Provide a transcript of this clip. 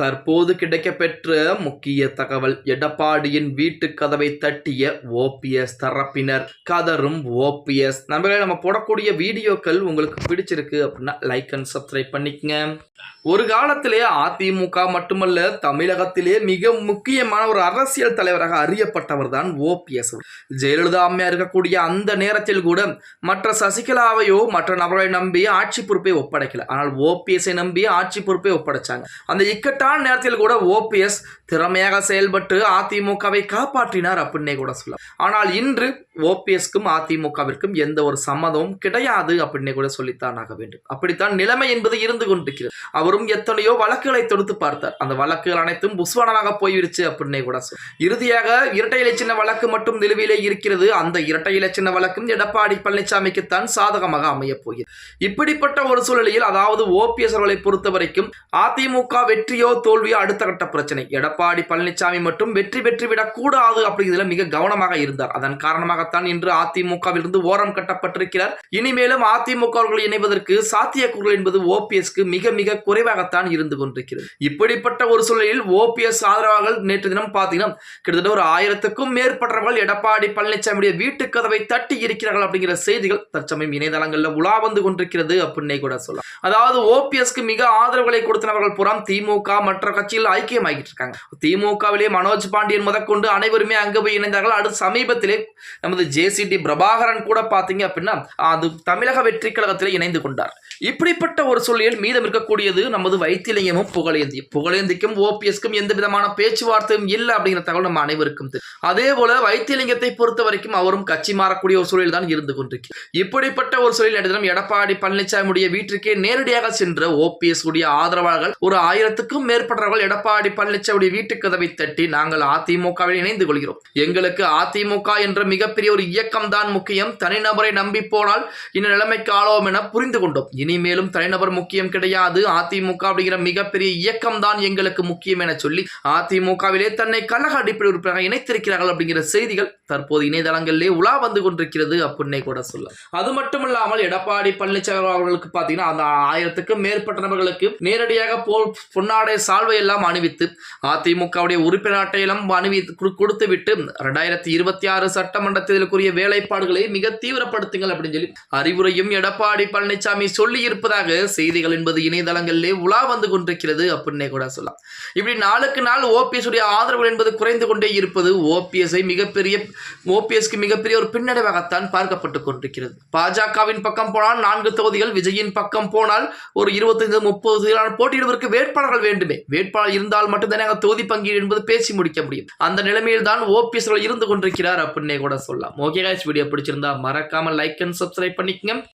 தற்போது கிடைக்கப்பெற்ற முக்கிய தகவல். எடப்பாடியின் வீட்டு கதவை தட்டிய ஓபிஎஸ் தரப்பினர். கதரும் ஓபிஎஸ். நண்பர்களே, நம்ம போடக்கூடிய வீடியோக்கள் உங்களுக்கு பிடிச்சிருக்கு அப்படின்னா லைக் அண்ட் சப்ஸ்கிரைப் பண்ணிக்கங்க. ஒரு காலத்திலே அதிமுக மட்டுமல்ல, தமிழகத்திலே மிக முக்கியமான ஒரு அரசியல் தலைவராக அறியப்பட்டவர் தான் ஓபிஎஸ். ஜெயலலிதா அம்மையா இருக்கக்கூடிய அந்த நேரத்தில் கூட மற்ற சசிகலாவையோ மற்ற நபர்களை நம்பி ஆட்சி பொறுப்பை ஒப்படைக்கல. ஆனால் ஓபிஎஸ்ஐ நம்பி ஆட்சி பொறுப்பை ஒப்படைச்சாங்க. அந்த இக்கட்டான நேரத்தில் கூட ஓபிஎஸ் திறமையாக செயல்பட்டு அதிமுகவை காப்பாற்றினார் அப்படின்னே கூட சொல்லலாம். ஆனால் இன்று ஓபிஎஸ்க்கும் அதிமுகவிற்கும் எந்த ஒரு சம்மதமும் கிடையாது அப்படின்னே கூட சொல்லித்தான் ஆக வேண்டும். அப்படித்தான் நிலைமை என்பது இருந்து கொண்டிருக்கிறது. அவரும் எத்தனையோ வழக்குகளை தொடுத்து பார்த்தார். அந்த வழக்குகள் அனைத்தும் புஸ்வானமாக போயிடுச்சு அப்படின்னே கூட இறுதியாக இரட்டை இலை சின்ன வழக்கு மட்டும் நிலுவையிலே இருக்கிறது. அந்த இரட்டை இலை சின்ன வழக்கும் எடப்பாடி பழனிசாமிக்குத்தான் சாதகமாக அமைய போகிறது. இப்படிப்பட்ட ஒரு சூழலில், அதாவது ஓபிஎஸ் அவர்களை பொறுத்த வரைக்கும் அதிமுக வெற்றியோ தோல்வியோ அடுத்த கட்ட பிரச்சனை. எடப்பாடி பழனிசாமி மட்டும் வெற்றி பெற்றுவிடக் கூடாது அப்படிங்கிறதுல மிக கவனமாக இருந்தார். அதன் காரணமாகத்தான் இன்று அதிமுகவிலிருந்து ஓரம் கட்டப்பட்டிருக்கிறார். இனிமேலும் அதிமுக அவர்கள் இணைவதற்கு சாத்தியக்கூறுகள் என்பது ஓபிஎஸ்க்கு மிக மிக குறைவாகத்தான் இருந்து கொண்டிருக்கிறது. இப்படிப்பட்ட ஒரு சூழலில் ஓபிஎஸ் ஆதரவாளர்கள் நேற்று தினம் பார்த்தீங்கன்னா கிட்டத்தட்ட ஒரு 1000க்கும் மேற்பட்டவர்கள் எடப்பாடி பழனிசாமியுடைய வீட்டு கதவை தட்டி இருக்கிறார்கள் அப்படிங்கிற செய்திகள் தற்சமயம் இணையதளங்களில் உலா வந்து கொண்டிருக்கிறது அப்படின்னே கூட சொல்லலாம். அதாவது ஓபிஎஸ்க்கு மிக ஆதரவுகளை கொடுத்தவர்கள் புறம் திமுக மற்ற கட்சிகள் ஐக்கியமாகிட்டு இருக்காங்க. திமுகவிலே மனோஜ் பாண்டியன் முதற்கொண்டு அனைவருமே அங்கு போய் இணைந்தார்கள். அடுத்த சமீபத்திலே நமது ஜேசிடி பிரபாகரன் கூட பார்த்தீங்க அப்படின்னா அது தமிழக வெற்றி கழகத்தில் இணைந்து கொண்டார். இப்படிப்பட்ட ஒரு சூழலில் மீதம் இருக்கக்கூடியது நமது வைத்திலிங்கமும் புகழேந்திக்கும் ஓபிஎஸ்க்கும் எந்த விதமான பேச்சுவார்த்தையும் இல்லை அப்படிங்கிற தகவல் நம்ம அனைவருக்கும் தெரியும். அதே போல வைத்திலிங்கத்தை பொறுத்த வரைக்கும் அவரும் கட்சி மாறக்கூடிய ஒரு சூழலில் தான் இருந்து கொண்டிருக்கிறார். இப்படிப்பட்ட ஒரு சூழலில் எடப்பாடி பழனிசாமியுடைய வீட்டிற்கே நேரடியாக சென்ற ஓபிஎஸ் உடைய ஆதரவாளர்கள் ஒரு 1000க்கும் மேற்பட்டவர்கள் எடப்பாடி பழனிசாமியுடைய வீட்டு கதவை தட்டி நாங்கள் அதிமுகவில் இணைந்து கொள்கிறோம். எங்களுக்கு அதிமுக என்ற மிகப்பெரிய ஒரு இயக்கம் தான் முக்கியம். தனிநபரை நம்பி போனால் இந்த நிலைமைக்கு ஆளோம் என புரிந்து கொண்டோம். இனிமேலும் தனிநபர் முக்கியம் கிடையாது. அதிமுக அப்படிங்கிற மிகப்பெரிய இயக்கம் தான் எங்களுக்கு முக்கியம் என சொல்லி அதிமுகவிலே தன்னை கழக அடிப்படை உறுப்பினராக இணைத்திருக்கிறார்கள் அப்படிங்கிற செய்திகள் தற்போது இணையதளங்களிலே உலா வந்து கொண்டிருக்கிறது அப்படின்னே கூட சொல்லலாம். அது மட்டுமல்லாமல் எடப்பாடி பழனிசாமி அவர்களுக்கு பார்த்தீங்கன்னா அந்த 1000க்கும் மேற்பட்ட நபர்களுக்கு நேரடியாக பொன்னாடை சால்வை எல்லாம் அணிவித்து அதிமுகவுடைய உறுப்பினர் அட்டையெல்லாம் கொடுத்து விட்டு 2026 சட்டமன்ற தேர்தலுக்குரிய வேலைப்பாடுகளை மிக தீவிரப்படுத்துங்கள் அப்படின்னு சொல்லி அறிவுரையும் எடப்பாடி பழனிசாமி சொல்லி இருப்பதாக செய்திகள் என்பது இணையதளங்களிலே உலா வந்து கொண்டிருக்கிறது அப்படின்னே கூட சொல்லலாம். இப்படி நாளுக்கு நாள் ஓபிஎஸ் உடைய ஆதரவு என்பது குறைந்து கொண்டே இருப்பது ஓபிஎஸ்க்கு மிகப்பெரிய ஒரு பின்னடைவாகத்தான் பார்க்கப்பட்டு கொண்டிருக்கிறது. பாஜகவின் பக்கம் போனால் 4 தொகுதிகள், விஜயின் பக்கம் போனால் ஒரு 25-30 போட்டியிடுவதற்கு வேட்பாளர்கள் வேண்டுமே. வேட்பாளர் இருந்தால் மட்டும்தானே தொகுதி பங்கீடு என்பது பேசி முடிக்க முடியும். அந்த நிலைமையில் தான் ஓபிஎஸ் இருந்து கொண்டிருக்கிறார் அப்படின்னே கூட சொல்லலாம். ஓகே गाइस, வீடியோ பிடிச்சிருந்தா மறக்காம லைக் அண்ட் சப்ஸ்கிரைப் பண்ணிக்கங்க.